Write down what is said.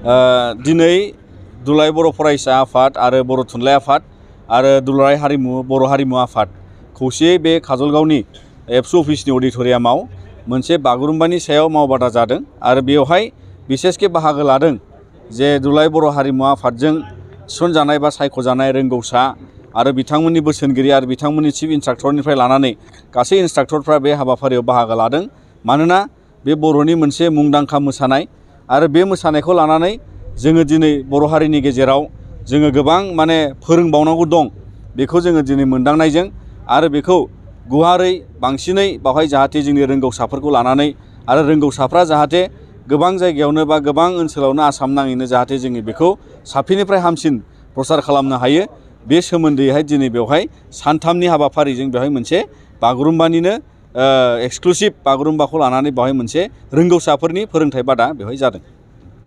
दिनै दुलाराय बर' फरायसा आफाद आरो बर' थुनलाइ आफाद आरो दुलाराय बर' हारिमु आफाद खौसेयै बे काजलगावनि एबसु अफिसनि अडिट'रियामाव मोनसे बागुरुम्बानि सायाव मावबादा जादों आरो बेवहाय बिसेसके बाहागो लादों जे दुलाराय बर' हारिमु आफादजों थिसनजानाय बा सायख'जानाय रोंगौसा आरो बिथांमोननि बोसोनगिरि आरो बिथांमोननि चिफ इन्सट्राक्टरनिफ्राय लानानै गासै इन्सट्राक्टरफ्रा बे हाबाफारियाव बाहागो लादों। मानोना बे बर'नि मोनसे मुंदांखा मोसानाय आरो बे मोसानायखौ लानानै जोङो दिनै बर' हारिनि गेजेराव जोङो गोबां माने फोरोंबावनांगौ दं। बेखौ जोङो दिनै मोनदांनायजों आरो बेखौ गुवारै बांसिनै बावहाय जाहाथे जोंनि रोंगौसाफोरखौ लानानै आरो रोंगौसाफ्रा जाहाथे गोबां जायगायावनो बा गोबां ओनसोलावनो आसाम नाङैनो जाहाथे जोङो बेखौ साबसिननिफ्राय हामसिन प्रसार खालामनो हायो। बे सोमोन्दैहाय दिनै बेवहाय सानथामनि हाबाफारिजों बेवहाय मोनसे बागुरुम्बानिनो एक्सक्लुसिभ बागुरुम्बाखौ लानानै बेवहाय मोनसे रोंगौसाफोरनि फोरोंथाइ बादा बेवहाय जादों।